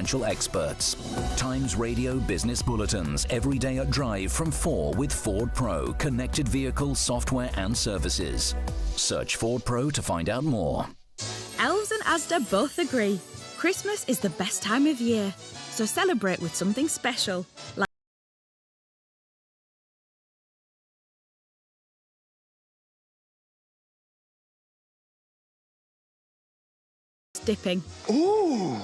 financial experts. Times Radio Business Bulletins every day at Drive from 4 with Ford Pro, connected vehicle software and services. Search Ford Pro to find out more. Elves and Asda both agree. Christmas is the best time of year, so celebrate with something special, like dipping. Ooh!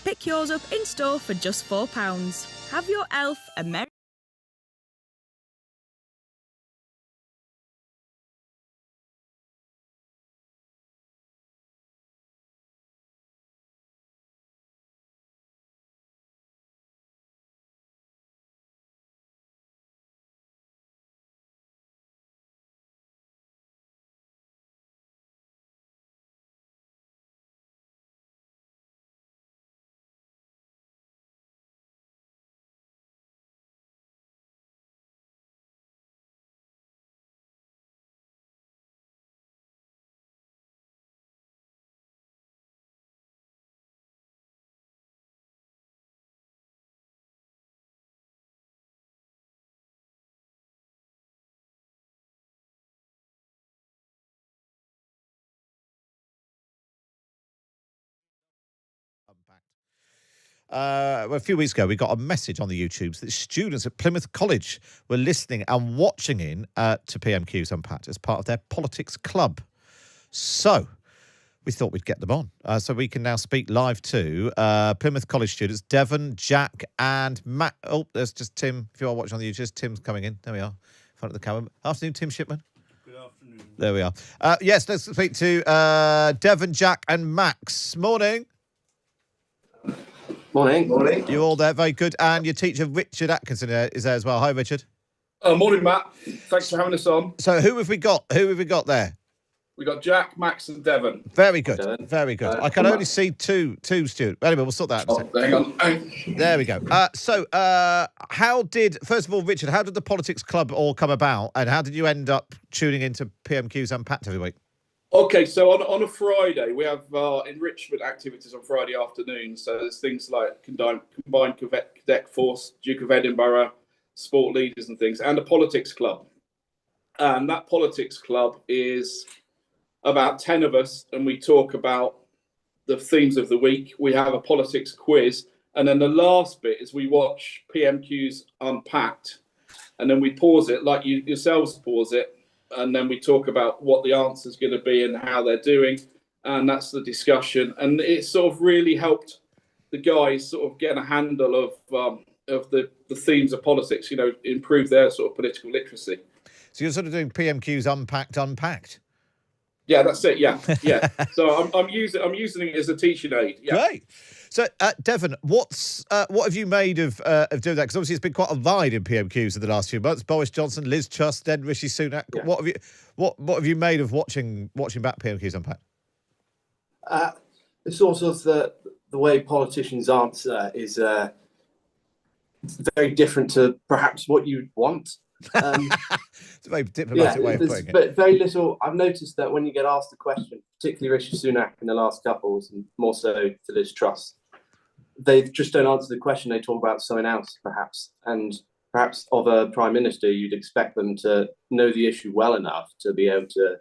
Pick yours up in store for just £4. Have your elf a merry A few weeks ago, we got a message on the YouTubes that students at Plymouth College were listening and watching in to PMQs Unpacked as part of their politics club. So we thought we'd get them on. So we can now speak live to Plymouth College students, Devon, Jack and Matt. Oh, there's just Tim. If you are watching on the YouTubes, Tim's coming in. There we are, in front of the camera. Afternoon, Tim Shipman. Good afternoon. There we are. Yes, let's speak to Devon, Jack and Max. Morning. Morning. Morning. You're all there, very good. And your teacher, Richard Atkinson, is there as well. Hi, Richard. Morning, Matt. Thanks for having us on. So who have we got? Who have we got there? We got Jack, Max and Devon. Very good, very good. I can only see two students. Anyway, we'll sort that out in a second. Hang on. There we go. First of all, Richard, how did the Politics Club all come about, and how did you end up tuning into PMQs Unpacked every week? Okay, so on a Friday, we have enrichment activities on Friday afternoon. So there's things like Combined Cadet Force, Duke of Edinburgh, sport leaders and things, and a politics club. And that politics club is about 10 of us, and we talk about the themes of the week. We have a politics quiz, and then the last bit is we watch PMQs Unpacked, and then we pause it, like you yourselves pause it, and then we talk about what the answer is going to be and how they're doing, and that's the discussion. And it sort of really helped the guys sort of get a handle of the themes of politics, you know, improve their sort of political literacy. So you're sort of doing PMQs Unpacked. Yeah, that's it. Yeah. So I'm using it as a teaching aid. Yeah. Great. So, Devon, what have you made of doing that? Because obviously it's been quite a ride in PMQs in the last few months. Boris Johnson, Liz Truss, then Rishi Sunak. Yeah. What have you made of watching back PMQs Unpacked? It's sort of the way politicians answer is very different to perhaps what you'd want. It's a very diplomatic way of putting it. But very little. I've noticed that when you get asked a question, particularly Rishi Sunak in the last couples, and more so to Liz Truss, they just don't answer the question. They talk about something else, perhaps. And perhaps of a prime minister, you'd expect them to know the issue well enough to be able to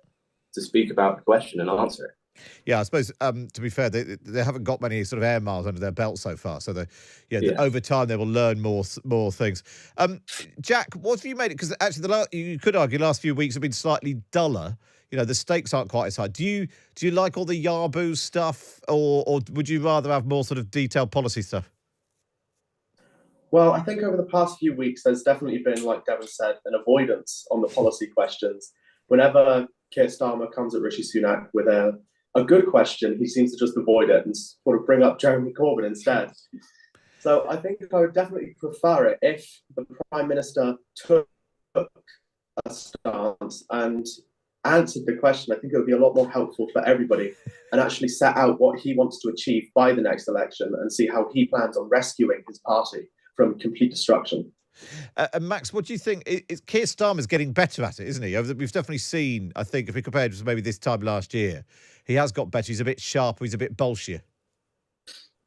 speak about the question and answer it. Yeah, I suppose, to be fair, they haven't got many sort of air miles under their belt so far. So, over time, they will learn more things. Jack, what have you made it? Because actually, you could argue the last few weeks have been slightly duller. You know, the stakes aren't quite as high. Do you like all the Yarboo stuff, or would you rather have more sort of detailed policy stuff? Well, I think over the past few weeks, there's definitely been, like Devon said, an avoidance on the policy questions. Whenever Keir Starmer comes at Rishi Sunak with a good question, he seems to just avoid it and sort of bring up Jeremy Corbyn instead. So I think I would definitely prefer it if the Prime Minister took a stance and answered the question. I think it would be a lot more helpful for everybody and actually set out what he wants to achieve by the next election and see how he plans on rescuing his party from complete destruction. And Max, what do you think? Keir Starmer's getting better at it, isn't he? We've definitely seen, I think, if we compared to maybe this time last year, he has got better. He's a bit sharper. He's a bit bolshier.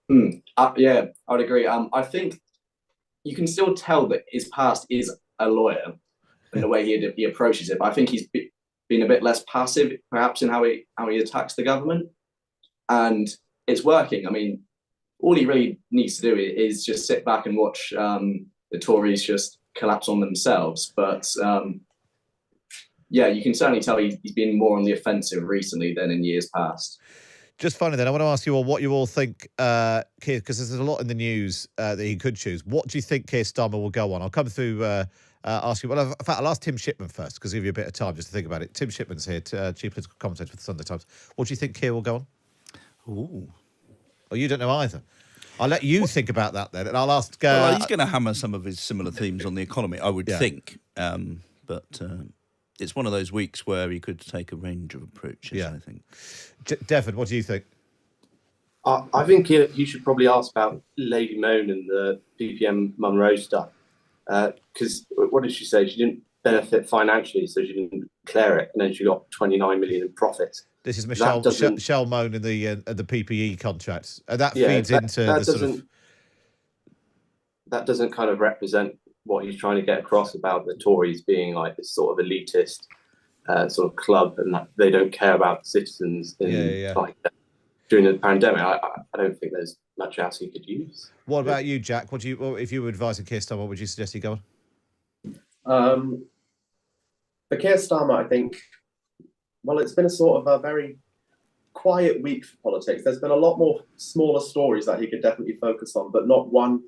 Yeah, I would agree. I think you can still tell that his past is a lawyer and the way he approaches it. But I think he's been a bit less passive, perhaps, in how he attacks the government, and it's working. I mean, all he really needs to do is just sit back and watch the Tories just collapse on themselves. But yeah, you can certainly tell he's been more on the offensive recently than in years past. Just finally, then, I want to ask you all what you all think, Keir, because there's a lot in the news that he could choose. What do you think Keir Starmer will go on? I'll come through, ask you. Well, in fact, I'll ask Tim Shipman first, because I'll give you a bit of time just to think about it. Tim Shipman's here, chief political commentator for the Sunday Times. What do you think Keir will go on? Ooh. Oh, you don't know either. I'll let you think about that then, and I'll ask... well, he's going to hammer some of his similar themes on the economy, I would think. But it's one of those weeks where he could take a range of approaches, I think. Devon, what do you think? I think you should probably ask about Lady Moan and the PPM Munro stuff. Because what did she say? She didn't benefit financially, so she didn't declare it, and then she got 29 million in profit. This is Michelle Moan in the PPE contracts. That feeds into the sort of... That doesn't kind of represent what he's trying to get across about the Tories being like this sort of elitist sort of club, and that they don't care about citizens like during the pandemic. I don't think there's much else he could use. What about you, Jack? If you were advising Keir Starmer, what would you suggest he go on? For Keir Starmer, I think, well, it's been a sort of a very quiet week for politics. There's been a lot more smaller stories that he could definitely focus on, but not one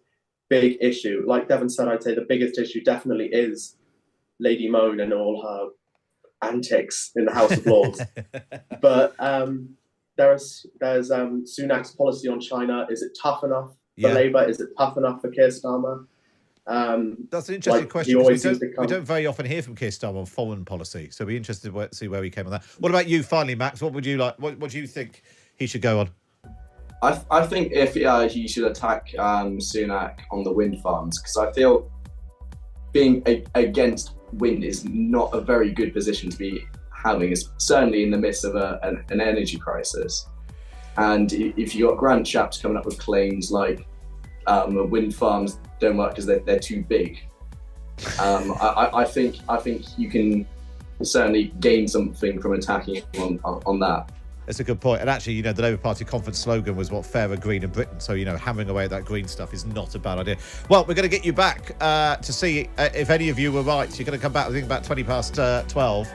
big issue. Like Devon said, I'd say the biggest issue definitely is Lady Moan and all her antics in the House of Lords. But there's Sunak's policy on China. Is it tough enough for Labour? Is it tough enough for Keir Starmer? That's an interesting question. We don't very often hear from Keir Starmer on foreign policy, so we're interested to see where he came on that. What about you, finally, Max? What would you like? What do you think he should go on? I think if he should attack Sunak on the wind farms, because I feel being against wind is not a very good position to be having, certainly in the midst of an energy crisis. And if you've got grand chaps coming up with claims like wind farms don't work because they're too big, I think you can certainly gain something from attacking him on that. That's a good point. And actually, the Labour Party conference slogan was fairer, greener Britain. So, hammering away at that green stuff is not a bad idea. Well, we're going to get you back to see if any of you were right. You're going to come back, I think, about 20 past 12.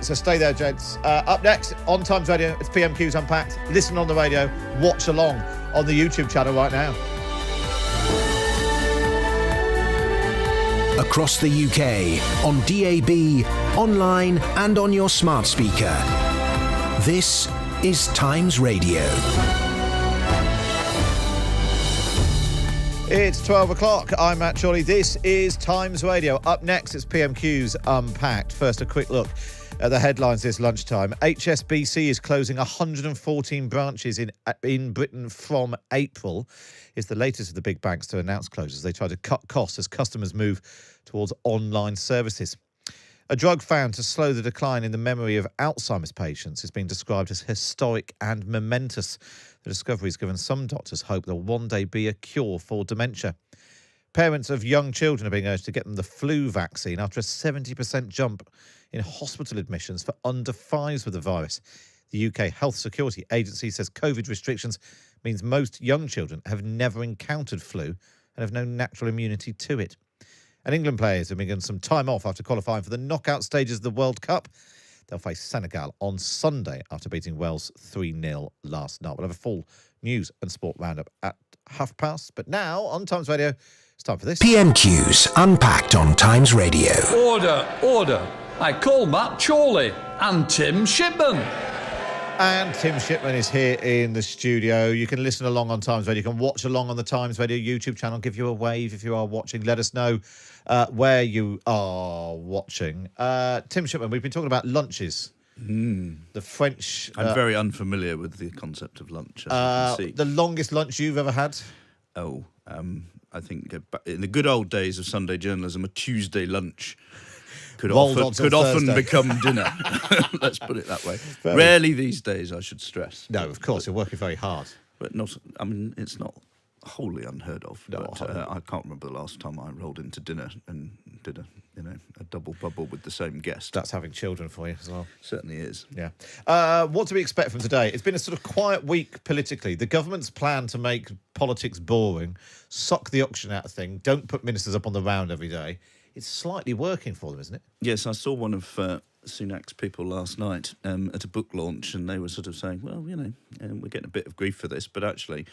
So stay there, gents. Up next, on Times Radio, it's PMQs Unpacked. Listen on the radio, watch along on the YouTube channel right now. Across the UK, on DAB, online and on your smart speaker. This is Times Radio. It's 12 o'clock. I'm Matt Chorley. This is Times Radio. Up next, it's PMQs Unpacked. First, a quick look at the headlines this lunchtime. HSBC is closing 114 branches in Britain from April. It's the latest of the big banks to announce closures. They try to cut costs as customers move towards online services. A drug found to slow the decline in the memory of Alzheimer's patients is being described as historic and momentous. The discovery has given some doctors hope there will one day be a cure for dementia. Parents of young children are being urged to get them the flu vaccine after a 70% jump in hospital admissions for under 5s with the virus. The UK Health Security Agency says COVID restrictions means most young children have never encountered flu and have no natural immunity to it. And England players have been given some time off after qualifying for the knockout stages of the World Cup. They'll face Senegal on Sunday after beating Wales 3-0 last night. We'll have a full news and sport roundup at 12:30. But now, on Times Radio, it's time for this. PMQs Unpacked on Times Radio. Order. I call Matt Chorley and Tim Shipman. And Tim Shipman is here in the studio. You can listen along on Times Radio. You can watch along on the Times Radio YouTube channel. Give you a wave if you are watching. Let us know where you are watching. Tim Shipman, we've been talking about lunches. The French... I'm very unfamiliar with the concept of lunch, as you can see. The longest lunch you've ever had? I think in the good old days of Sunday journalism, a Tuesday lunch could often become dinner. Let's put it that way. Rarely these days, I should stress. No, of course, you're working very hard. But not. I mean, it's not wholly unheard of. No, but I can't remember the last time I rolled into dinner and did a double bubble with the same guest. That's having children for you as well. Certainly is. Yeah. What do we expect from today? It's been a sort of quiet week politically. The government's plan to make politics boring, suck the oxygen out of things, don't put ministers up on the round every day. It's slightly working for them, isn't it? Yes, I saw one of Sunak's people last night at a book launch, and they were sort of saying, well, we're getting a bit of grief for this, but actually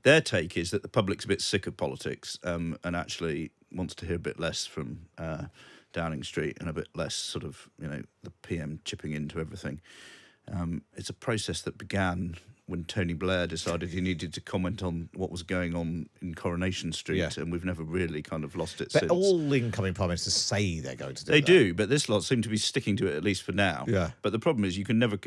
their take is that the public's a bit sick of politics and actually wants to hear a bit less from Downing Street and a bit less sort of, the PM chipping into everything. It's a process that began when Tony Blair decided he needed to comment on what was going on in Coronation Street, and we've never really kind of lost it since. All incoming prime ministers say they're going to do They that. do, but this lot seem to be sticking to it, at least for now. Yeah. But the problem is you can never,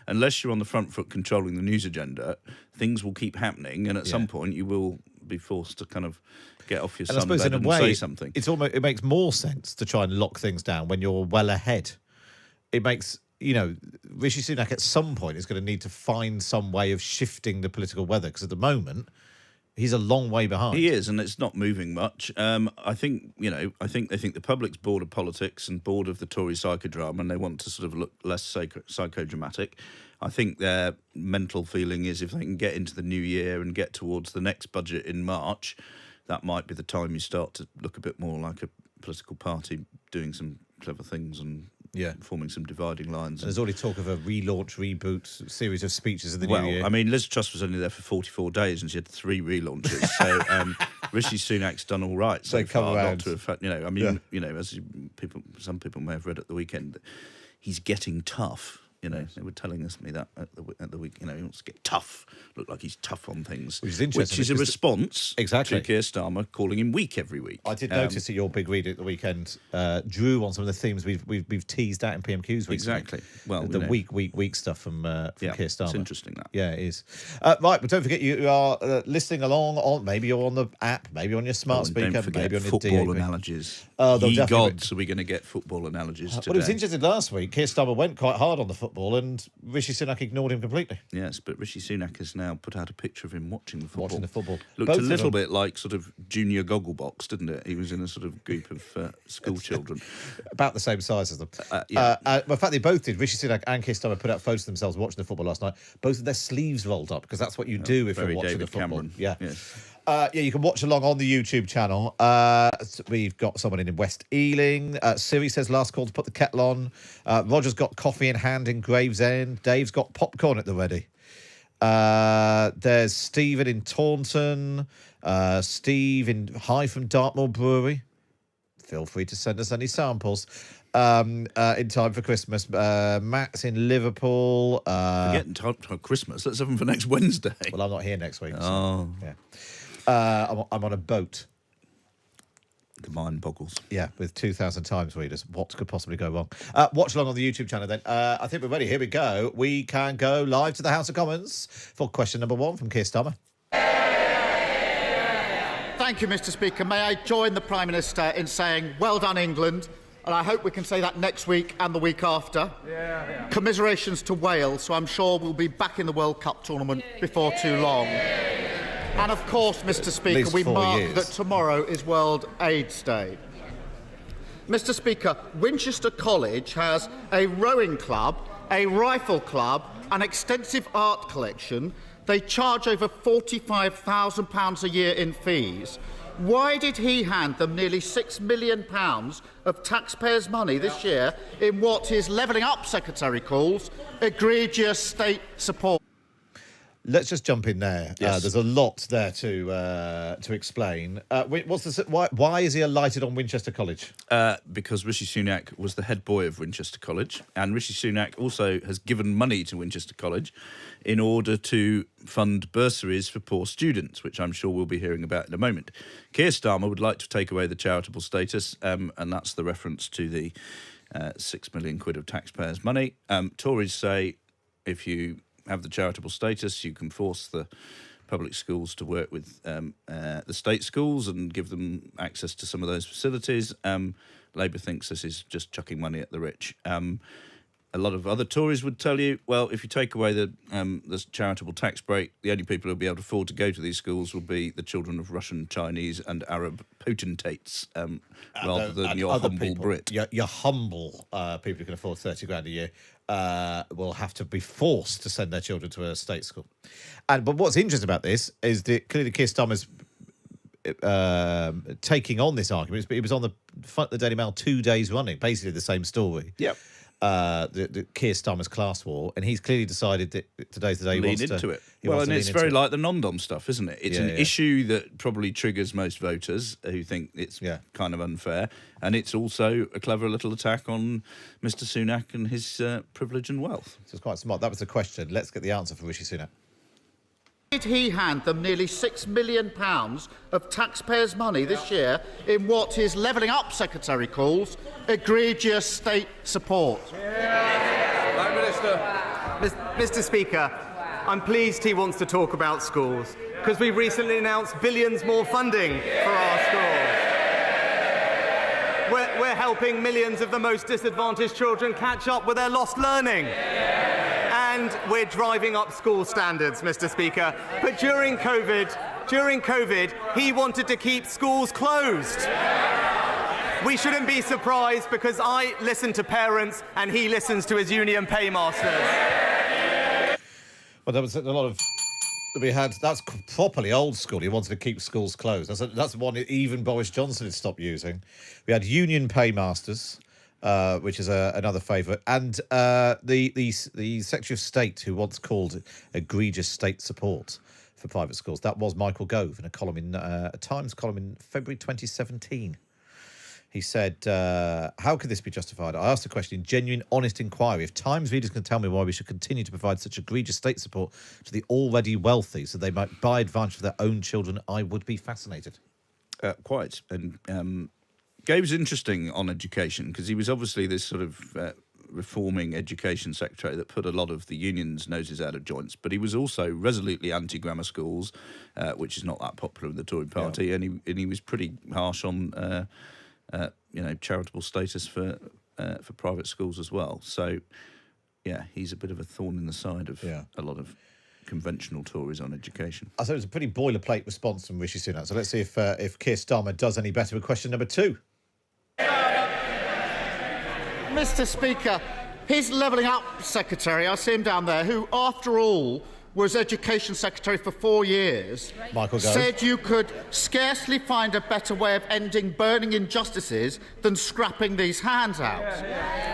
unless you're on the front foot controlling the news agenda, things will keep happening, and at some point you will be forced to kind of get off your sunbed and say something. It makes more sense to try and lock things down when you're well ahead. It makes... Rishi Sunak at some point is going to need to find some way of shifting the political weather, because at the moment he's a long way behind. He is, and it's not moving much. I think they think the public's bored of politics and bored of the Tory psychodrama, and they want to sort of look less psychodramatic. I think their mental feeling is if they can get into the new year and get towards the next budget in March, that might be the time you start to look a bit more like a political party doing some clever things and forming some dividing lines. And there's already talk of a relaunch, reboot series of speeches in the new year. I mean, Liz Truss was only there for 44 days and she had 3 relaunches. So Rishi Sunak's done all right so far. Not to have, as some people may have read at the weekend, he's getting tough. They were telling me that at the week. He wants to get tough, look like he's tough on things, which is interesting. Which is a response exactly to Keir Starmer calling him weak every week. I did notice that your big read at the weekend drew on some of the themes we've teased out in PMQs recently. Exactly. Well, the week stuff from Keir Starmer. It's interesting that. Yeah, it is. Right, but don't forget you are listening along on. Maybe you're on the app, maybe on your smart speaker, don't forget maybe on your football DAB. analogies. Ye gods, are we going to get football analogies today? Well, it was interesting last week. Keir Starmer went quite hard on the football, and Rishi Sunak ignored him completely. Yes, but Rishi Sunak has now put out a picture of him watching the football. Looked Both a little bit like sort of Junior Gogglebox, didn't it? He was in a sort of group of school children. About the same size as them. In fact, they both did. Rishi Sunak and Keir Starmer put out photos of themselves watching the football last night. Both of their sleeves rolled up, because that's what you do if you're watching David the football. Cameron. Yeah. Yes. You can watch along on the YouTube channel. We've got someone in West Ealing. Siri says last call to put the kettle on. Roger's got coffee in hand in Gravesend. Dave's got popcorn at the ready. There's Stephen in Taunton. Steve in High from Dartmoor Brewery. Feel free to send us any samples in time for Christmas. Matt's in Liverpool. Forgetting time for Christmas. Let's have them for next Wednesday. Well, I'm not here next week. Oh. Yeah. I'm on a boat. The mind boggles. Yeah, with 2,000 times readers. What could possibly go wrong? Watch along on the YouTube channel then. I think we're ready. Here we go. We can go live to the House of Commons for question number 1 from Keir Starmer. Thank you, Mr. Speaker. May I join the Prime Minister in saying, well done, England. And I hope we can say that next week and the week after. Commiserations to Wales, so I'm sure we'll be back in the World Cup tournament before too long. And of course, Mr. Speaker, we mark that tomorrow is World AIDS Day. Mr. Speaker, Winchester College has a rowing club, a rifle club, an extensive art collection. They charge over £45,000 a year in fees. Why did he hand them nearly £6 million of taxpayers' money this year in what his Levelling Up Secretary calls egregious state support? Let's just jump in there. Yes. There's a lot there to explain. Why is he alighted on Winchester College? Because Rishi Sunak was the head boy of Winchester College, and Rishi Sunak also has given money to Winchester College in order to fund bursaries for poor students, which I'm sure we'll be hearing about in a moment. Keir Starmer would like to take away the charitable status, and that's the reference to the £6 million of taxpayers' money. Tories say if you have the charitable status, you can force the public schools to work with the state schools and give them access to some of those facilities. Labour thinks this is just chucking money at the rich. A lot of other Tories would tell you, well, if you take away the charitable tax break, the only people who'll be able to afford to go to these schools will be the children of Russian, Chinese and Arab potentates, rather than your humble people, Brit. Your humble people who can afford 30 grand a year will have to be forced to send their children to a state school. But what's interesting about this is that clearly Keir Starmer's taking on this argument. It was on the front of the Daily Mail 2 days running, basically the same story. Yep. The Keir Starmer's class war, and he's clearly decided that today's the day he lean wants into to, it. he Well, wants and to it's lean very into it. like the non-dom stuff, isn't it? It's an issue that probably triggers most voters who think it's kind of unfair, and it's also a clever little attack on Mr. Sunak and his privilege and wealth. So it's quite smart. That was the question. Let's get the answer from Rishi Sunak. Did he hand them nearly £6 million of taxpayers' money this year in what his Levelling Up Secretary calls egregious state support? Prime Minister. Mr. Speaker, I'm pleased he wants to talk about schools, because we recently announced billions more funding for our schools. We're helping millions of the most disadvantaged children catch up with their lost learning. And we're driving up school standards, Mr. Speaker. But during COVID, he wanted to keep schools closed. We shouldn't be surprised, because I listen to parents and he listens to his union paymasters. Well, there was a lot of... We had... That's properly old school. He wanted to keep schools closed. That's one even Boris Johnson had stopped using. We had union paymasters... which is another favourite, and the Secretary of State who once called egregious state support for private schools. That was Michael Gove in a column in a Times column in February 2017. He said, how could this be justified? I asked the question in genuine, honest inquiry. If Times readers can tell me why we should continue to provide such egregious state support to the already wealthy so they might buy advantage of their own children, I would be fascinated. Quite. And Gove's interesting on education, because he was obviously this sort of reforming education secretary that put a lot of the unions' noses out of joints, but he was also resolutely anti-grammar schools, which is not that popular in the Tory party, and he was pretty harsh on charitable status for private schools as well. So, yeah, he's a bit of a thorn in the side of a lot of conventional Tories on education. I thought it was a pretty boilerplate response from Rishi Sunak. So let's see if Keir Starmer does any better with question number 2. Mr. Speaker, his Levelling Up Secretary, I see him down there, who, after all, was Education Secretary for 4 years, Michael Gove, said you could scarcely find a better way of ending burning injustices than scrapping these handouts.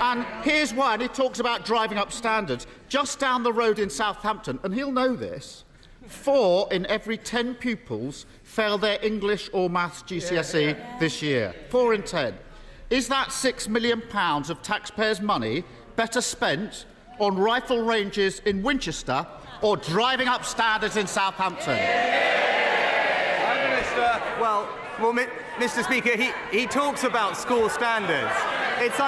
And here's why, and he talks about driving up standards. Just down the road in Southampton, and he'll know this, 4 in every 10 pupils fail their English or Maths GCSE this year. 4 in 10. Is that £6 million of taxpayers' money better spent on rifle ranges in Winchester or driving up standards in Southampton? Prime Minister. Well, Mr. Speaker, he talks about school standards. It's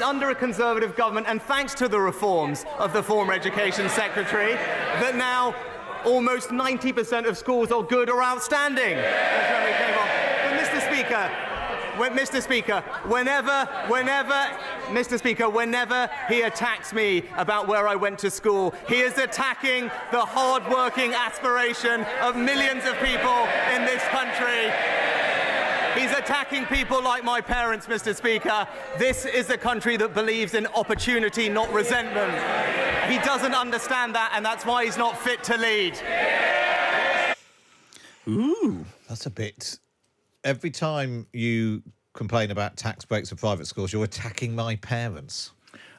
under a Conservative government, and thanks to the reforms of the former Education Secretary, that now almost 90% of schools are good or outstanding. That's when we came on. But Mr. Speaker, whenever he attacks me about where I went to school, he is attacking the hard-working aspiration of millions of people in this country. He's attacking people like my parents, Mr. Speaker. This is a country that believes in opportunity, not resentment. He doesn't understand that, and that's why he's not fit to lead. Ooh, that's a bit... Every time you complain about tax breaks for private schools, you're attacking my parents.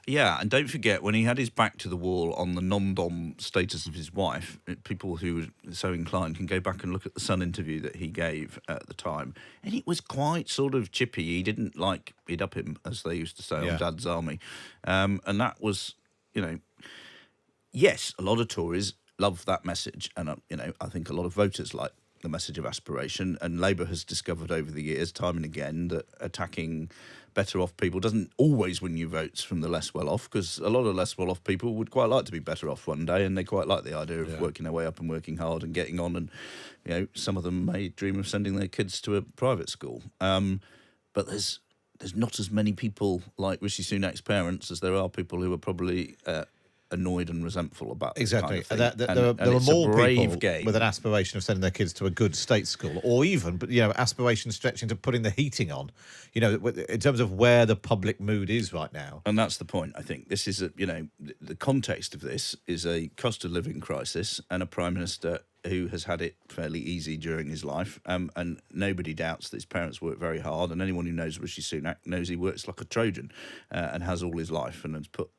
Yeah, and don't forget, when he had his back to the wall on the non-dom status of his wife, people who are so inclined can go back and look at the Sun interview that he gave at the time, and it was quite sort of chippy. He didn't like it up him, as they used to say on Dad's Army. And that was, yes, a lot of Tories love that message, and, I think a lot of voters like the message of aspiration, and Labour has discovered over the years, time and again, that attacking better off people doesn't always win you votes from the less well off, because a lot of less well off people would quite like to be better off one day, and they quite like the idea of working their way up and working hard and getting on, and some of them may dream of sending their kids to a private school. But there's there's not as many people like Rishi Sunak's parents as there are people who are probably annoyed and resentful about this exactly. kind of thing. There were more people game with an aspiration of sending their kids to a good state school, or even, but aspirations stretching to putting the heating on. In terms of where the public mood is right now. And that's the point. I think this is the context of this is a cost of living crisis and a prime minister who has had it fairly easy during his life, and nobody doubts that his parents work very hard, and anyone who knows Rishi Sunak knows he works like a Trojan and has all his life and has put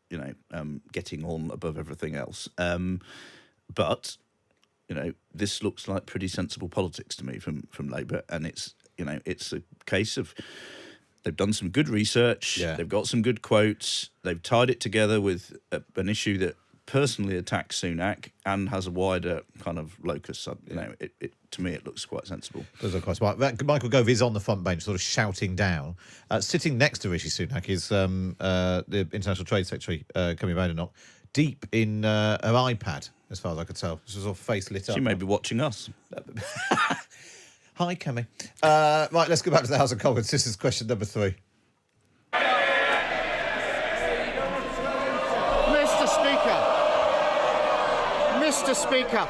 getting on above everything else. But this looks like pretty sensible politics to me from Labour, and it's a case of they've done some good research, they've got some good quotes, they've tied it together with an issue that personally attacks Sunak and has a wider kind of locus. To me, it looks quite sensible. Does look quite smart. Michael Gove is on the front bench, sort of shouting down. Sitting next to Rishi Sunak is the International Trade Secretary, Kemi Badenoch, deep in her iPad, as far as I could tell. She was all face lit up. She may be watching us. Hi, Kemi. Right, let's go back to the House of Commons. This is question number 3. Mr. Speaker,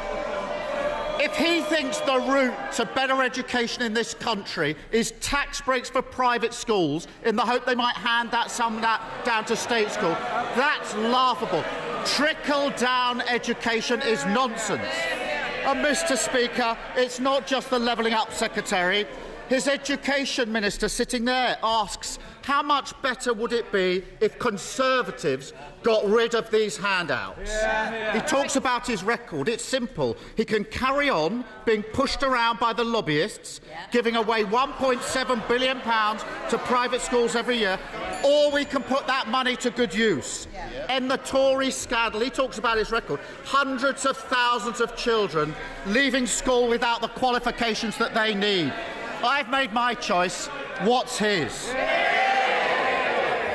if he thinks the route to better education in this country is tax breaks for private schools in the hope they might hand some of that down to state school, that's laughable. Trickle-down education is nonsense. And Mr. Speaker, it's not just the Levelling Up Secretary. His Education Minister sitting there asks, how much better would it be if Conservatives got rid of these handouts? He talks about his record. It's simple. He can carry on being pushed around by the lobbyists, giving away £1.7 billion to private schools every year, or we can put that money to good use. And the Tory scandal, he talks about his record. Hundreds of thousands of children leaving school without the qualifications that they need. I've made my choice. What's his?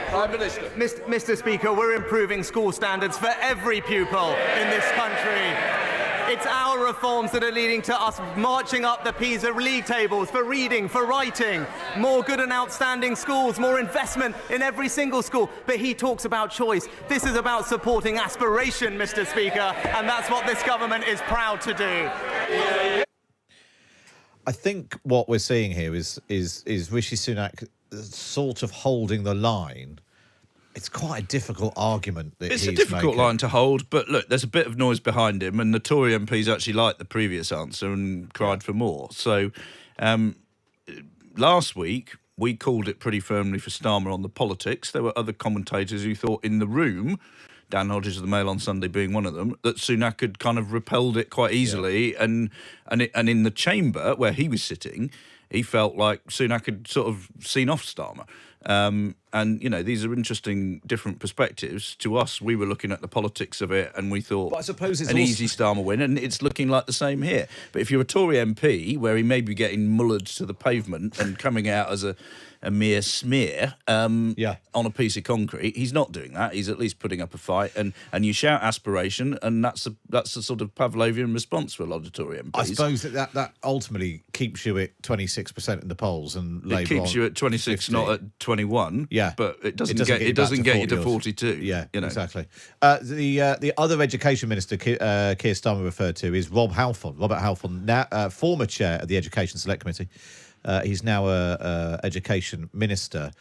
Prime Minister. Mr. Speaker, we're improving school standards for every pupil in this country. It's our reforms that are leading to us marching up the PISA league tables for reading, for writing, more good and outstanding schools, more investment in every single school. But he talks about choice. This is about supporting aspiration, Mr. Speaker, and that's what this government is proud to do. I think what we're seeing here is Rishi Sunak sort of holding the line. It's quite a difficult argument that it's he's a difficult making. line to hold, but look, there's a bit of noise behind him, and the Tory MPs actually liked the previous answer and cried for more. So last week, we called it pretty firmly for Starmer on the politics. There were other commentators who thought in the room, Dan Hodges of the Mail on Sunday being one of them, that Sunak had kind of repelled it quite easily. And in the chamber where he was sitting, he felt like Sunak had sort of seen off Starmer. And, these are interesting, different perspectives. To us, we were looking at the politics of it and we thought but I suppose it's easy Starmer win, and it's looking like the same here. But if you're a Tory MP, where he may be getting mullered to the pavement and coming out as a mere smear on a piece of concrete, he's not doing that. He's at least putting up a fight, and you shout aspiration, and that's a sort of Pavlovian response for a lot of Tory MPs. I suppose that ultimately keeps you at 26% in the polls, and Labour keeps you at 26, 50. Not at 21. Yeah, but it doesn't get you to 42. Yeah, exactly. The other Education Minister Keir Starmer referred to is Robert Halfon, now former chair of the Education Select Committee. He's now a education minister.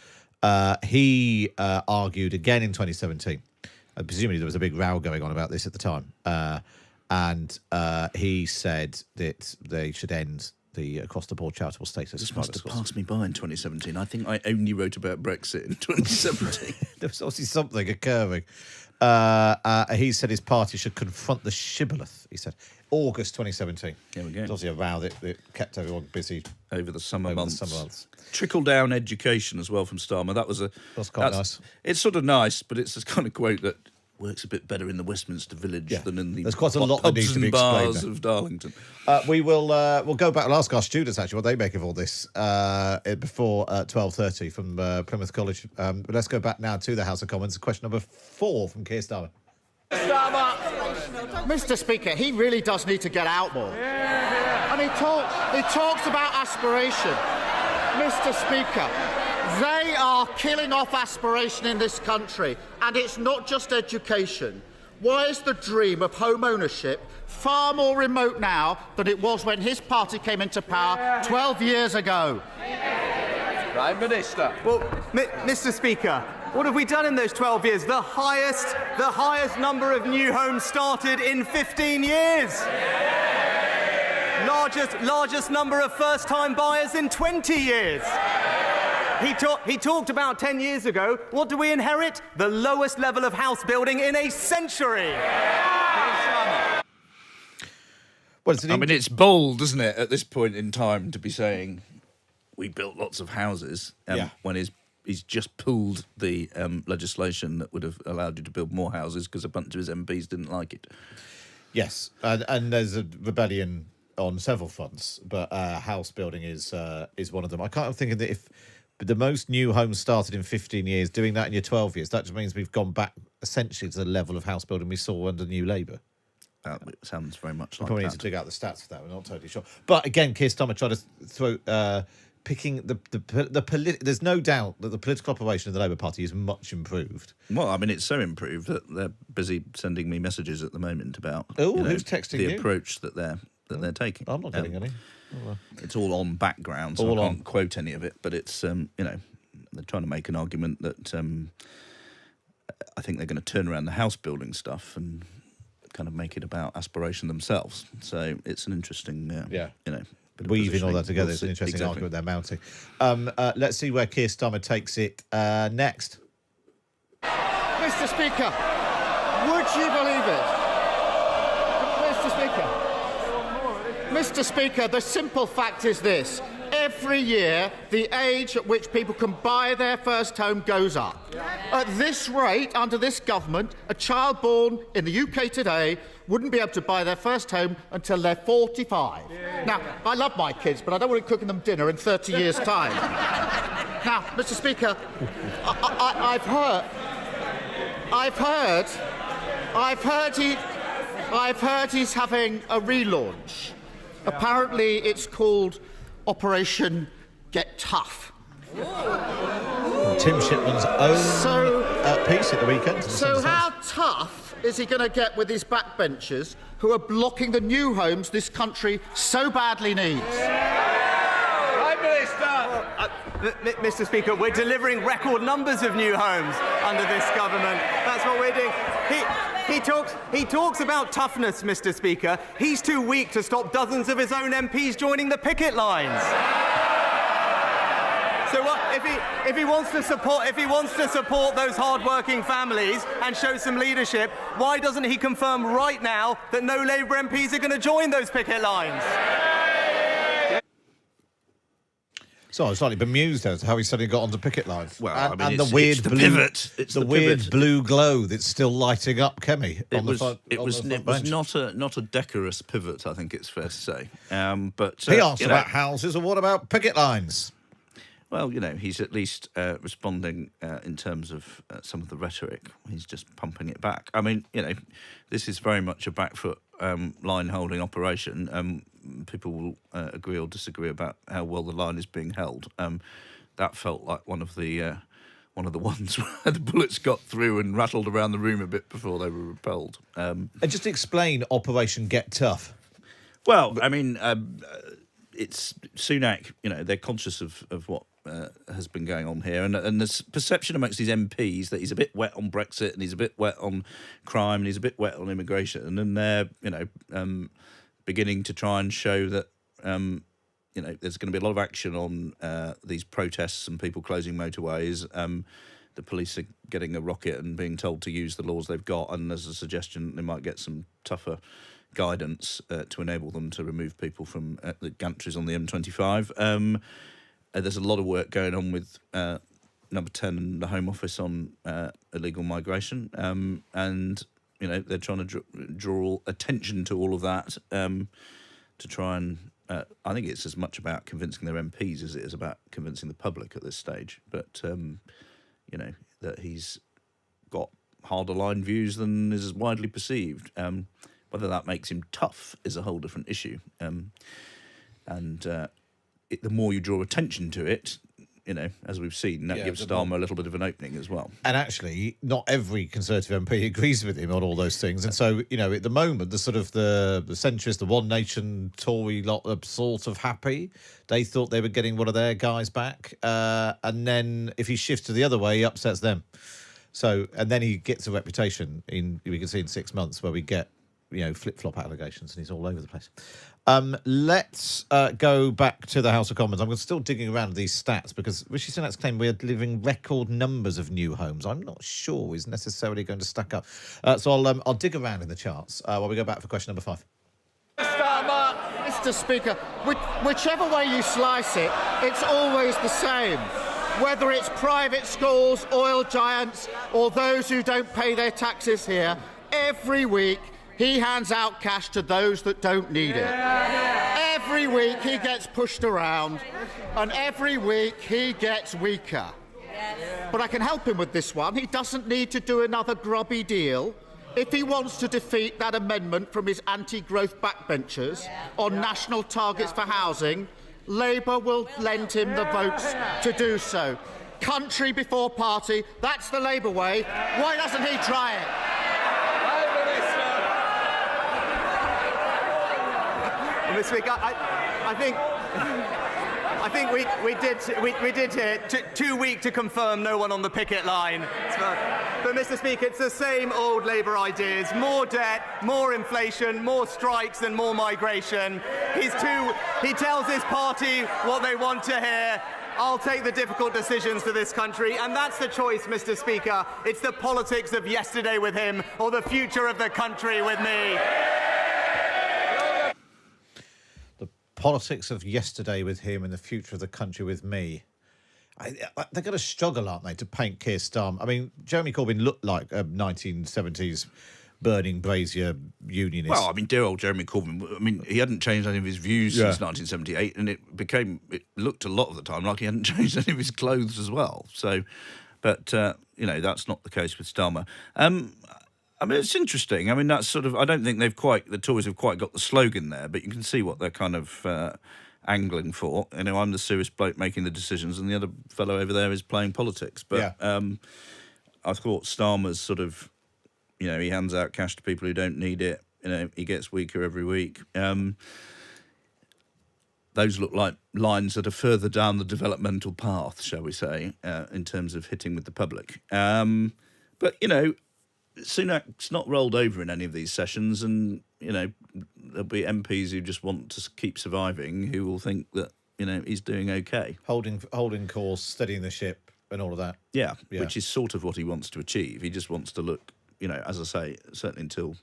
He argued again in 2017. Presumably there was a big row going on about this at the time. And he said that they should end the across-the-board charitable status. This must have passed me by in 2017. I think I only wrote about Brexit in 2017. There was obviously something occurring. He said his party should confront the shibboleth, he said. August 2017. There we go. It's obviously a row that kept everyone busy over the summer months. Trickle-down education as well from Starmer. That's quite nice. It's sort of nice, but it's this kind of quote that works a bit better in the Westminster Village than in the There's quite a lot that needs to be explained bars of Darlington. We'll go back and ask our students actually what they make of all this before 12:30 from Plymouth College. But let's go back now to the House of Commons. Question number 4 from Keir Starmer. Mr. Speaker, he really does need to get out more. And he talks about aspiration. Mr. Speaker, They are killing off aspiration in this country, and it's not just education. Why is the dream of home ownership far more remote now than it was when his party came into power 12 years ago? Prime Minister. Well, Mr. Speaker, what have we done in those 12 years? The highest number of new homes started in 15 years. Largest number of first-time buyers in 20 years. He talked about 10 years ago. What do we inherit? The lowest level of house building in a century. Well, I mean, it's bold, isn't it, at this point in time to be saying we built lots of houses when he's just pulled the legislation that would have allowed you to build more houses because a bunch of his MPs didn't like it. Yes, and there's a rebellion on several fronts, but house building is one of them. I can't think of that if the most new homes started in 15 years, doing that in your 12 years, that just means we've gone back essentially to the level of house building we saw under New Labour. It sounds very much like probably that. need to dig out the stats for that. We're not totally sure. But again, Keir Starmer tried to throw picking there's no doubt that the political operation of the Labour Party is much improved. Well, I mean, it's so improved that they're busy sending me messages at the moment about who's texting the you? approach that they're taking. I'm not getting any. It's all on background, so I can't quote any of it. But it's they're trying to make an argument that I think they're going to turn around the house building stuff and kind of make it about aspiration themselves. So it's an interesting, weaving all that together. It's an interesting argument they're mounting. Let's see where Keir Starmer takes it next. Mr. Speaker, would you believe it? Mr. Speaker, the simple fact is this. Every year, the age at which people can buy their first home goes up. At this rate, under this government, a child born in the UK today wouldn't be able to buy their first home until they're 45. Now, I love my kids, but I don't want to be cooking them dinner in 30 years' time. Now, Mr. Speaker, I've heard he's having a relaunch. Apparently, it's called Operation Get Tough. Tim Shipman's own piece at the weekend. So how tough is he going to get with his backbenchers who are blocking the new homes this country so badly needs? Prime Minister! Mr. Speaker, we're delivering record numbers of new homes under this government. That's what we're doing. He talks about toughness, Mr. Speaker. He's too weak to stop dozens of his own MPs joining the picket lines. So what, if he wants to support those hard-working families and show some leadership, why doesn't he confirm right now that no Labour MPs are going to join those picket lines? So I was slightly bemused as to how he suddenly got onto picket lines. Well, and, I mean, the weird it's the blue pivot. It's the the weird pivot. blue glow that's still lighting up Kemi. It was not a decorous pivot, I think it's fair to say. But he asked about houses, and what about picket lines? Well, he's at least responding in terms of some of the rhetoric. He's just pumping it back. I mean, this is very much a back foot line-holding operation. People will agree or disagree about how well the line is being held. That felt like one of the ones where the bullets got through and rattled around the room a bit before they were repelled. And just explain Operation Get Tough. Well, I mean, it's Sunak. They're conscious of what has been going on here, and there's perception amongst these MPs that he's a bit wet on Brexit and he's a bit wet on crime and he's a bit wet on immigration, and they're beginning to try and show that there's going to be a lot of action on these protests and people closing motorways. The police are getting a rocket and being told to use the laws they've got, and there's a suggestion they might get some tougher guidance to enable them to remove people from the gantries on the M25. There's a lot of work going on with Number 10 and the Home Office on illegal migration, and they're trying to draw attention to all of that to try and I think it's as much about convincing their MPs as it is about convincing the public at this stage. But that he's got harder line views than is widely perceived. Whether that makes him tough is a whole different issue. The more you draw attention to it, as we've seen, that gives Starmer a little bit of an opening as well. And actually, not every Conservative MP agrees with him on all those things. And so, at the moment, the sort of the centrist, the One Nation Tory lot are sort of happy. They thought they were getting one of their guys back. And then if he shifts to the other way, he upsets them. So, and then he gets a reputation we can see in 6 months where we get, flip-flop allegations, and he's all over the place. Let's go back to the House of Commons. I'm still digging around these stats because Rishi Sunak's claim we're delivering record numbers of new homes. I'm not sure is necessarily going to stack up. So I'll dig around in the charts while we go back for question number 5. Starmer, Mr. Speaker, whichever way you slice it, it's always the same. Whether it's private schools, oil giants, or those who don't pay their taxes here, every week he hands out cash to those that don't need it. Every week he gets pushed around, and every week he gets weaker. But I can help him with this one. He doesn't need to do another grubby deal. If he wants to defeat that amendment from his anti-growth backbenchers on national targets for housing, Labour will lend him the votes to do so. Country before party, that's the Labour way. Why doesn't he try it? Mr. Speaker, I think we did hear too weak to confirm no one on the picket line. But Mr. Speaker, it's the same old Labour ideas: more debt, more inflation, more strikes, and more migration. He tells his party what they want to hear. I'll take the difficult decisions for this country, and that's the choice, Mr. Speaker. It's the politics of yesterday with him, or the future of the country with me. Politics of yesterday with him and the future of the country with me. They're going to struggle, aren't they, to paint Keir Starmer? I mean, Jeremy Corbyn looked like a 1970s burning brazier unionist. Well, I mean, dear old Jeremy Corbyn, I mean, he hadn't changed any of his views since 1978, and it looked a lot of the time like he hadn't changed any of his clothes as well. So, but, that's not the case with Starmer. I mean, it's interesting. I mean, that's sort of, I don't think the Tories have quite got the slogan there, but you can see what they're kind of angling for. I'm the serious bloke making the decisions, and the other fellow over there is playing politics. But I thought Starmer's sort of, he hands out cash to people who don't need it. He gets weaker every week. Those look like lines that are further down the developmental path, shall we say, in terms of hitting with the public. But, Sunak's not rolled over in any of these sessions, and there'll be MPs who just want to keep surviving, who will think that he's doing okay, holding course, steadying the ship, and all of that. Yeah, which is sort of what he wants to achieve. He just wants to look, as I say, certainly until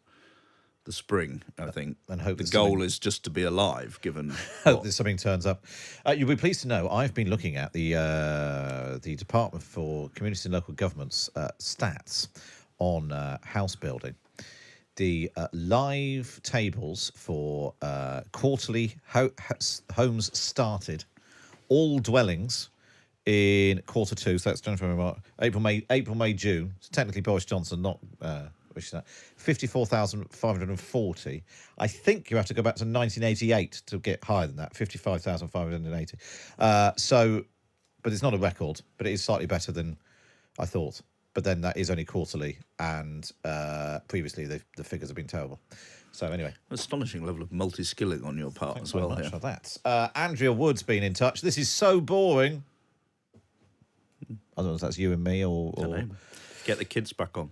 the spring, I think. And hope the goal is just to be alive, given hope that something turns up. You'll be pleased to know I've been looking at the Department for Community and Local Government's stats on house building. The live tables for quarterly homes started, all dwellings in quarter 2, so that's January, April, May, June. It's technically Boris Johnson, not 54,540. I think you have to go back to 1988 to get higher than that, 55,580. But it's not a record, but it is slightly better than I thought. But then that is only quarterly, and previously the figures have been terrible. So anyway, astonishing level of multi-skilling on your part as well. Thanks very much for that. Andrea Wood's been in touch. This is so boring. I don't know if that's you and me or... Get the kids back on.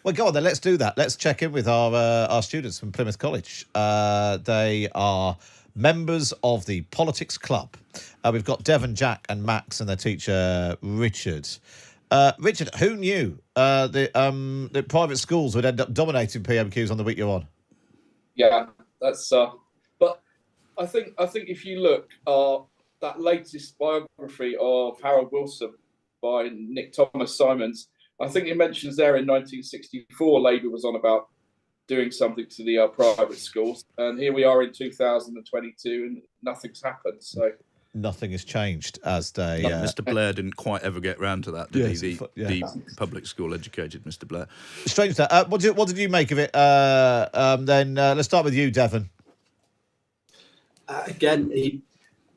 Well, go on then. Let's do that. Let's check in with our students from Plymouth College. They are members of the Politics Club. We've got Devon, Jack, and Max, and their teacher Richard. Richard, who knew that private schools would end up dominating PMQs on the week you're on? Yeah, that's. But I think if you look, that latest biography of Harold Wilson by Nick Thomas Simons, I think it mentions there in 1964 Labour was on about doing something to the private schools, and here we are in 2022, and nothing's happened. So. Nothing has changed as they... Mr. Blair didn't quite ever get round to that, did he? The public school educated Mr. Blair. Strange that. What did you make of it? Then let's start with you, Devon. Again, he,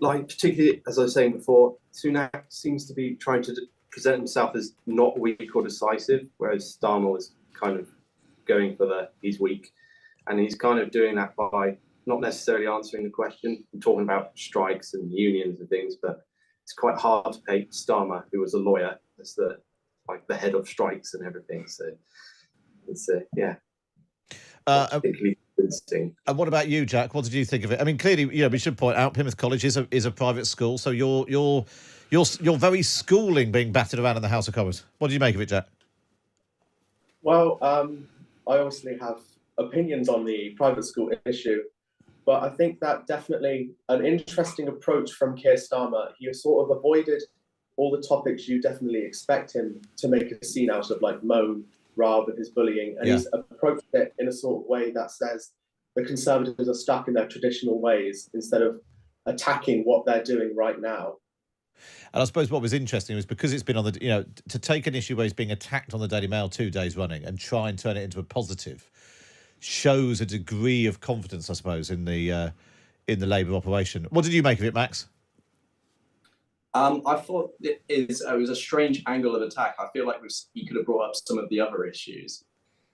particularly, as I was saying before, Sunak seems to be trying to present himself as not weak or decisive, whereas Starmer was kind of going for he's weak. And he's kind of doing that by not necessarily answering the question and talking about strikes and unions and things, but it's quite hard to paint Starmer, who was a lawyer, as the head of strikes and everything. So it's particularly interesting. And what about you, Jack? What did you think of it? I mean, clearly, we should point out Plymouth College is a private school, so you're very schooling being battered around in the House of Commons. What did you make of it, Jack? Well, I obviously have opinions on the private school issue, but I think that definitely an interesting approach from Keir Starmer. He sort of avoided all the topics you definitely expect him to make a scene out of, like Mo, Raab and his bullying, and he's approached it in a sort of way that says the Conservatives are stuck in their traditional ways instead of attacking what they're doing right now. And I suppose what was interesting was because it's been on the, to take an issue where it's being attacked on the Daily Mail 2 days running and try and turn it into a positive shows a degree of confidence, I suppose, in the Labour operation. What did you make of it, Max? I thought it was a strange angle of attack. I feel like he could have brought up some of the other issues,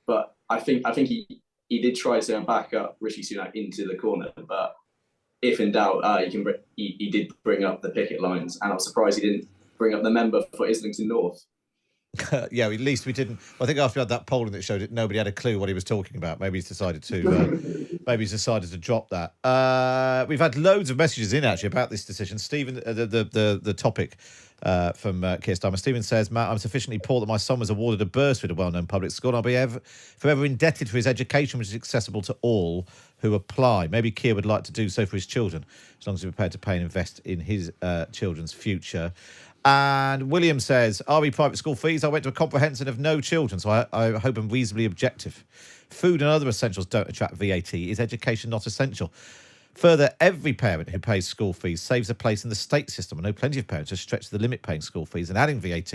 but I think he did try to back up Rishi Sunak into the corner. But if in doubt, he did bring up the picket lines, and I'm surprised he didn't bring up the member for Islington North. Yeah, at least we didn't. I think after we had that polling that showed it, nobody had a clue what he was talking about. Maybe he's decided to drop that. We've had loads of messages in actually about this decision. Stephen, the topic from Keir Starmer. Stephen says, Matt, I'm sufficiently poor that my son was awarded a bursary at a well-known public school. And I'll be forever indebted for his education, which is accessible to all who apply. Maybe Keir would like to do so for his children, as long as he's prepared to pay and invest in his children's future. And William says, RE private school fees. I went to a comprehensive of no children, so I hope I'm reasonably objective. Food and other essentials don't attract VAT. Is education not essential? Further, every parent who pays school fees saves a place in the state system. I know plenty of parents have stretched the limit paying school fees and adding VAT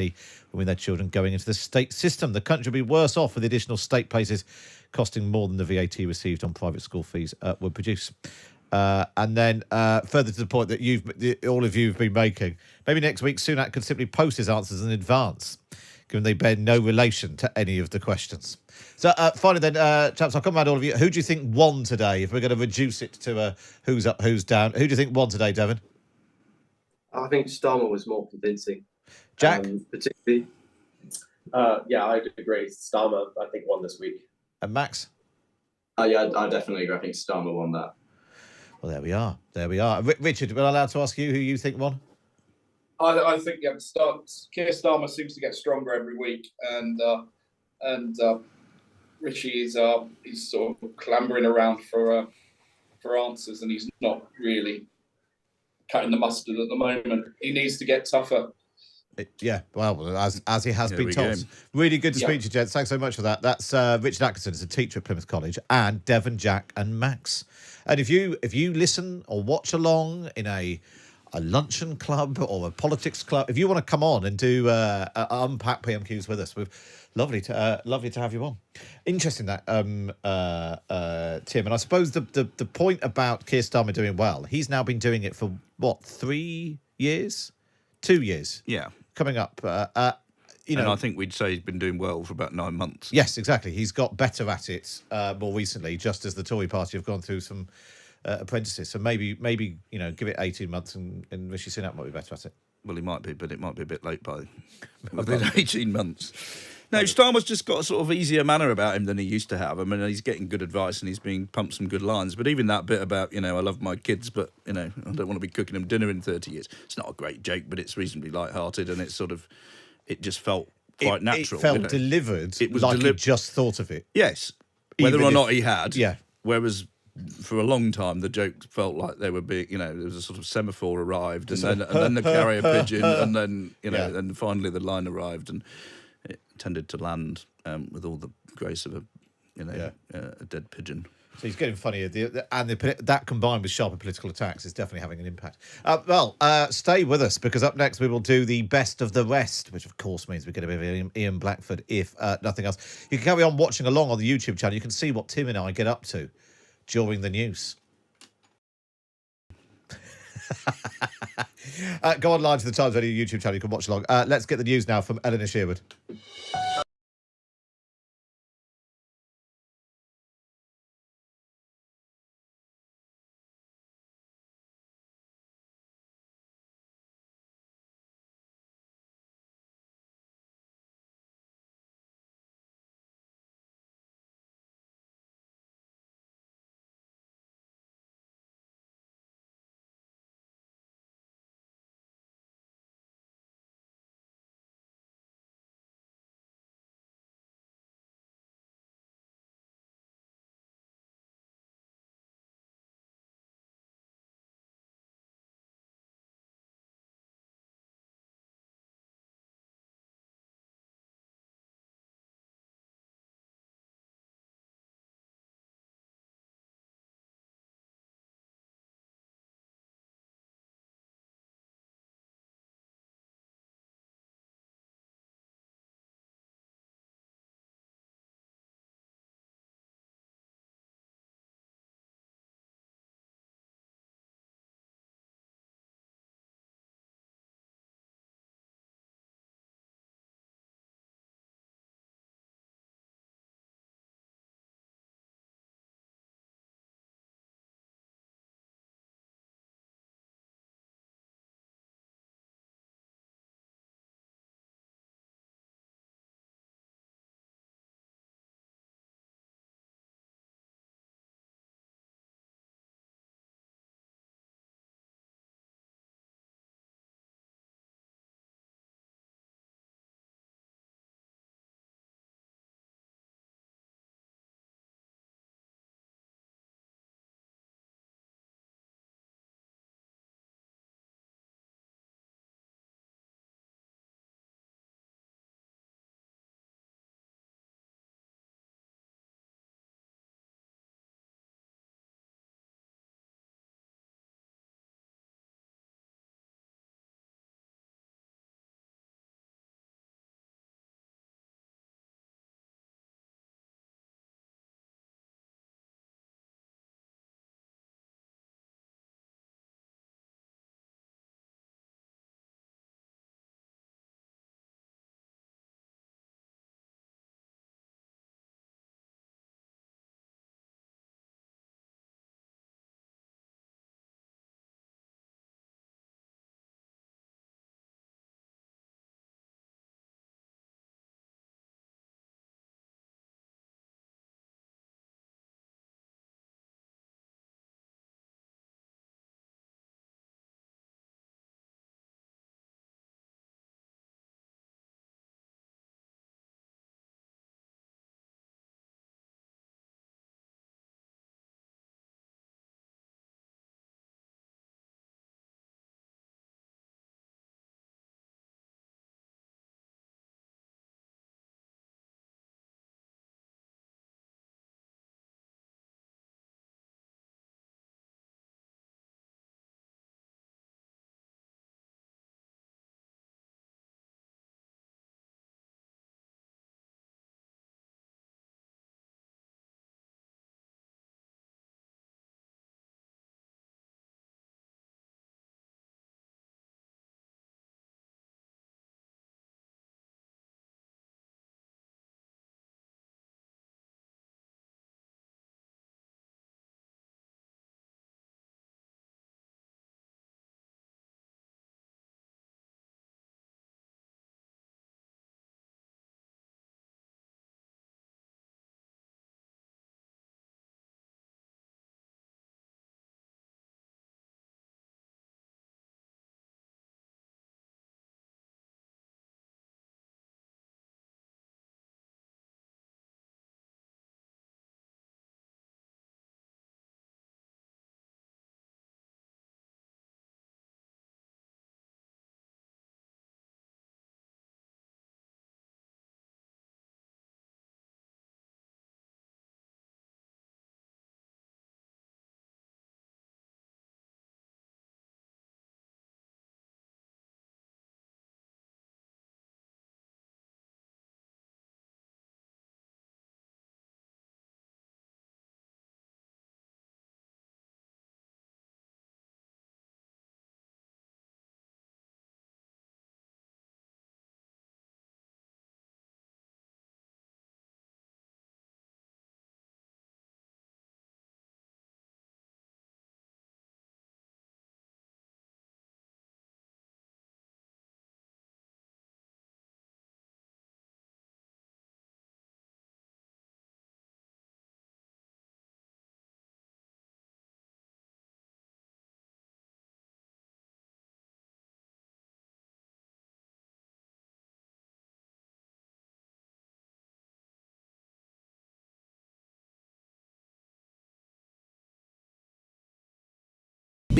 with their children going into the state system. The country would be worse off with the additional state places costing more than the VAT received on private school fees would produce. And then further to the point that all of you have been making, maybe next week Sunak could simply post his answers in advance, given they bear no relation to any of the questions. So finally then, chaps, I'll come around to all of you. Who do you think won today? If we're going to reduce it to who's up, who's down, who do you think won today, Devon? I think Starmer was more convincing. Jack? Particularly. Yeah, I agree. Starmer, I think, won this week. And Max? Yeah, I definitely agree. I think Starmer won that. Well, there we are. Richard, we're allowed to ask you who you think won? I think Keir Starmer seems to get stronger every week, and Richie is he's sort of clambering around for answers, and he's not really cutting the mustard at the moment. He needs to get tougher. Yeah, well, as he has been told. Really good to speak to you, gents. Thanks so much for that. That's Richard Atkinson, is a teacher at Plymouth College, and Devon, Jack and Max. And if you listen or watch along in a luncheon club or a politics club, if you want to come on and do unpack PMQs with us, we're lovely to have you on. Interesting that Tim, and I suppose the point about Keir Starmer doing well, he's now been doing it for what, 3 years, 2 years, coming up. And I think we'd say he's been doing well for about 9 months. Yes, exactly. He's got better at it more recently, just as the Tory party have gone through some apprentices. So maybe give it 18 months and Rishi Sunak might be better at it. Well, he might be, but it might be a bit late by within 18 months. No, Starmer's just got a sort of easier manner about him than he used to have. I mean, he's getting good advice and he's being pumped some good lines. But even that bit about, I love my kids, but, I don't want to be cooking them dinner in 30 years. It's not a great joke, but it's reasonably light-hearted and it's sort of... It just felt quite natural. It felt delivered. It was like he just thought of it. Yes, whether or not he had. Yeah. Whereas for a long time the joke felt like they were being, there was a sort of semaphore arrived, and then the carrier pigeon, and then and finally the line arrived, and it tended to land with all the grace of a dead pigeon. So he's getting funnier, that combined with sharper political attacks is definitely having an impact. Stay with us, because up next we will do the best of the rest, which of course means we're going to be Ian Blackford, if nothing else. You can carry on watching along on the YouTube channel. You can see what Tim and I get up to during the news. Go online to the Times Radio YouTube channel. You can watch along. Let's get the news now from Eleanor Sherwood.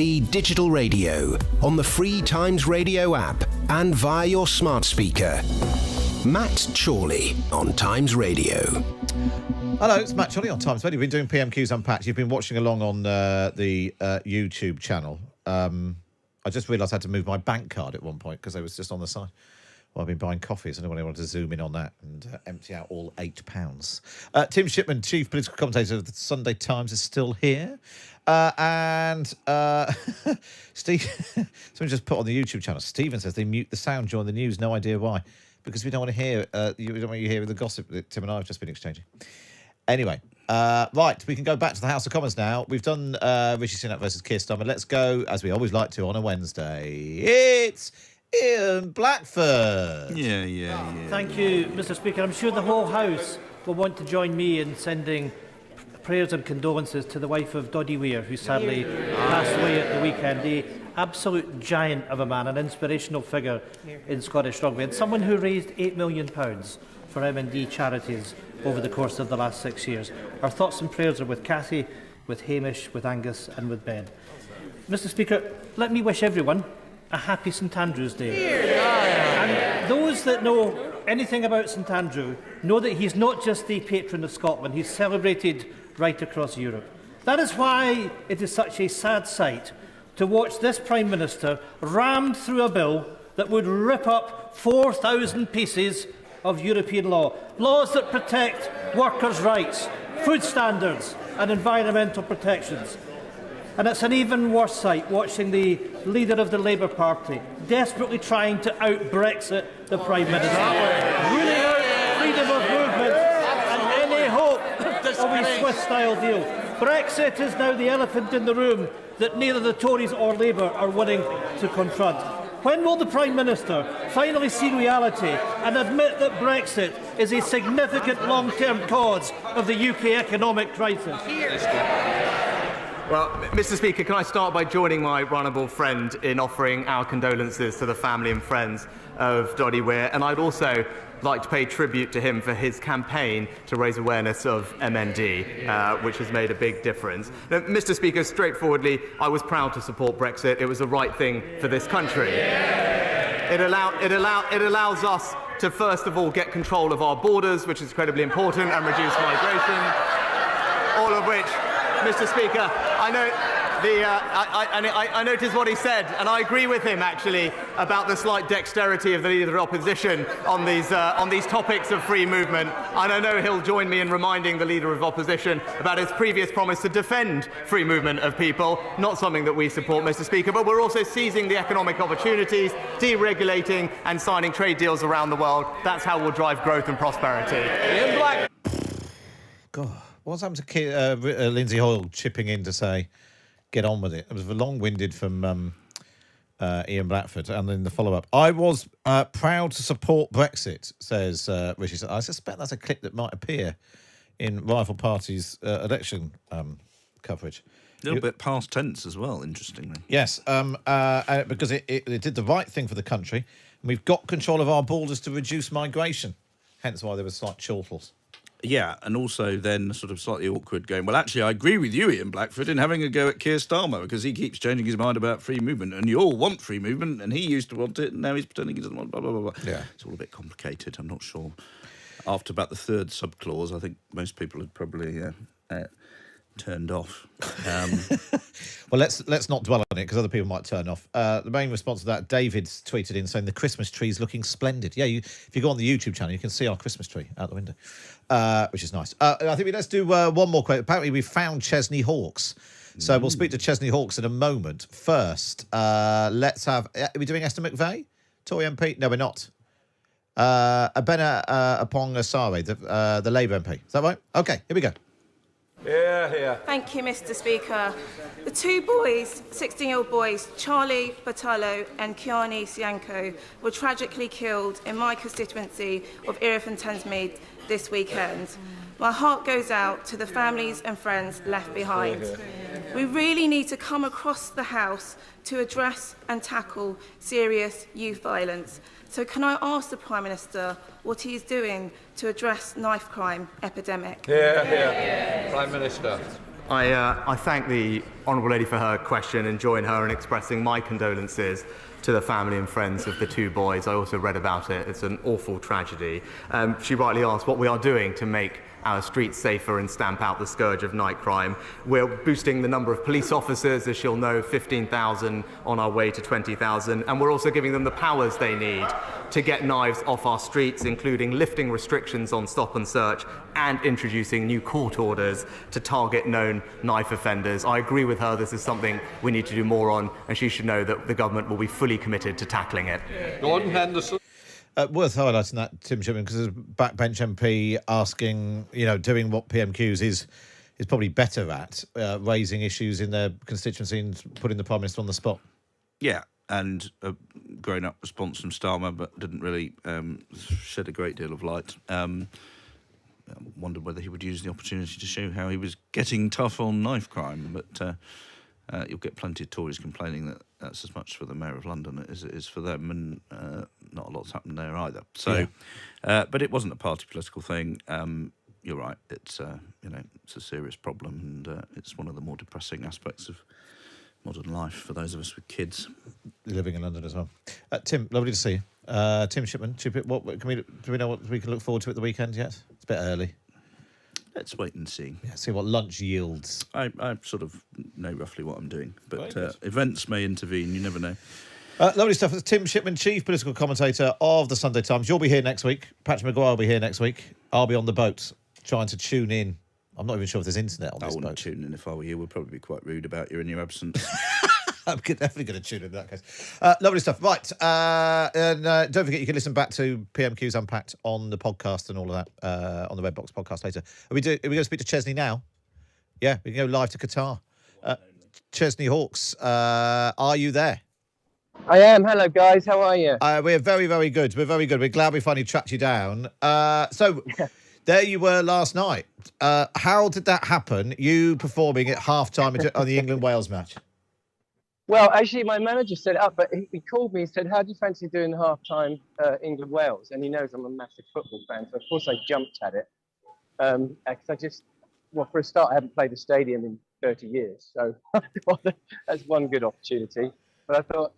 DAB digital radio, on the free Times Radio app, and via your smart speaker. Matt Chorley on Times Radio. Hello, it's Matt Chorley on Times Radio. We've been doing PMQs Unpacked. You've been watching along on the YouTube channel. I just realised I had to move my bank card at one point because I was just on the side. Well, I've been buying coffees. I don't want anyone to zoom in on that and empty out all £8. Tim Shipman, chief political commentator of the Sunday Times, is still here. And Steve, someone just put on the YouTube channel, Stephen says they mute the sound during the news. No idea why. Because we don't want to hear, we don't want you hearing the gossip that Tim and I have just been exchanging. Anyway, right, we can go back to the House of Commons now. We've done Rishi Sunak versus Keir Starmer. Let's go, as we always like to, on a Wednesday. It's Ian Blackford. Yeah. Thank you, Mr. Speaker. I'm sure the whole House will want to join me in sending prayers and condolences to the wife of Doddy Weir, who sadly passed away at the weekend. The absolute giant of a man, an inspirational figure in Scottish rugby, and someone who raised £8 million for M&D charities over the course of the last 6 years. Our thoughts and prayers are with Cathy, with Hamish, with Angus and with Ben. Mr. Speaker, let me wish everyone a happy St Andrew's Day. And those that know anything about St Andrew know that he's not just the patron of Scotland, he's celebrated right across Europe. That is why it is such a sad sight to watch this Prime Minister rammed through a bill that would rip up 4,000 pieces of European law. Laws that protect workers' rights, food standards and environmental protections. And it's an even worse sight watching the leader of the Labour Party desperately trying to out-Brexit the Prime Minister, ruling out freedom of movement and any hope of a Swiss-style deal. Brexit is now the elephant in the room that neither the Tories or Labour are willing to confront. When will the Prime Minister finally see reality and admit that Brexit is a significant long-term cause of the UK economic crisis? Well, Mr. Speaker, can I start by joining my honourable friend in offering our condolences to the family and friends of Doddy Weir, and I'd also like to pay tribute to him for his campaign to raise awareness of MND, which has made a big difference. Now, Mr. Speaker, straightforwardly, I was proud to support Brexit. It was the right thing for this country. It allows us to, first of all, get control of our borders, which is incredibly important, and reduce migration, all of which, Mr. Speaker, I noticed what he said, and I agree with him, actually, about the slight dexterity of the Leader of the Opposition on these topics of free movement. And I know he'll join me in reminding the Leader of Opposition about his previous promise to defend free movement of people, not something that we support, Mr. Speaker, but we're also seizing the economic opportunities, deregulating and signing trade deals around the world. That's how we'll drive growth and prosperity. Ian Black. God, what's happened to Lindsay Hoyle chipping in to say, get on with it? It was long-winded from Ian Blackford. And then the follow-up. I was proud to support Brexit, says Rishi. I suspect that's a clip that might appear in rival parties' election coverage. A little bit past tense as well, interestingly. Yes, because it did the right thing for the country. And we've got control of our borders to reduce migration. Hence why there was slight chortles. Yeah, and also then sort of slightly awkward going, well, actually, I agree with you, Ian Blackford, in having a go at Keir Starmer, because he keeps changing his mind about free movement, and you all want free movement, and he used to want it, and now he's pretending he doesn't want blah, blah, blah, blah. Yeah. It's all a bit complicated, I'm not sure. After about the third subclause, I think most people had probably turned off. Well, let's not dwell on it, because other people might turn off. The main response to that, David's tweeted in saying the Christmas tree's looking splendid. Yeah, if you go on the YouTube channel, you can see our Christmas tree out the window, which is nice. I think let's do one more question. Apparently, we found Chesney Hawkes. So we'll speak to Chesney Hawkes in a moment. First, let's have... Are we doing Esther McVeigh? Tory MP? No, we're not. Abena Apong-Asare, the Labour MP. Is that right? OK, here we go. Yeah. Thank you, Mr. Speaker. The two boys, 16-year-old boys, Charlie Botello and Kiani Sianko, were tragically killed in my constituency of Erith and Thamesmead this weekend. My heart goes out to the families and friends left behind. We really need to come across the House to address and tackle serious youth violence. So can I ask the Prime Minister what he is doing to address knife crime epidemic? Prime Minister. I thank the Honourable Lady for her question and join her in expressing my condolences to the family and friends of the two boys. I also read about it. It's an awful tragedy. She rightly asked what we are doing to make our streets safer and stamp out the scourge of night crime. We're boosting the number of police officers, as she'll know, 15,000 on our way to 20,000, and we're also giving them the powers they need to get knives off our streets, including lifting restrictions on stop and search and introducing new court orders to target known knife offenders. I agree with her, this is something we need to do more on, and she should know that the government will be fully committed to tackling it. Gordon Henderson. Worth highlighting that, Tim Shipman, because there's a backbench MP asking, doing what PMQs is probably better at, raising issues in their constituency and putting the Prime Minister on the spot. Yeah, and a grown-up response from Starmer, but didn't really shed a great deal of light. I wondered whether he would use the opportunity to show how he was getting tough on knife crime, but you'll get plenty of Tories complaining that that's as much for the Mayor of London as it is for them, and not a lot's happened there either. So, but it wasn't a party political thing. You're right. It's it's a serious problem, and it's one of the more depressing aspects of modern life for those of us with kids living in London as well. Tim, lovely to see you. Tim Shipman, do we know what we can look forward to at the weekend yet? It's a bit early. Let's wait and see. Yeah, see what lunch yields. I sort of know roughly what I'm doing, but events may intervene. You never know. Lovely stuff. It's Tim Shipman, chief political commentator of the Sunday Times. You'll be here next week. Patrick Maguire will be here next week. I'll be on the boat trying to tune in. I'm not even sure if there's internet on this boat. I wouldn't tune in if I were you. We'd probably be quite rude about you in your absence. I'm definitely going to tune in that case. Lovely stuff. Right. And don't forget, you can listen back to PMQs Unpacked on the podcast and all of that on the Red Box podcast later. Are we going to speak to Chesney now? Yeah, we can go live to Qatar. Chesney Hawkes, are you there? I am. Hello, guys. How are you? We're very, very good. We're very good. We're glad we finally tracked you down. So there you were last night. How did that happen? You performing at half-time on the England-Wales match? Well, actually, my manager set it up, but he called me and said, how do you fancy doing the half-time England-Wales? And he knows I'm a massive football fan, so of course I jumped at it. Because for a start, I haven't played a stadium in 30 years, so I thought that's one good opportunity. But I thought...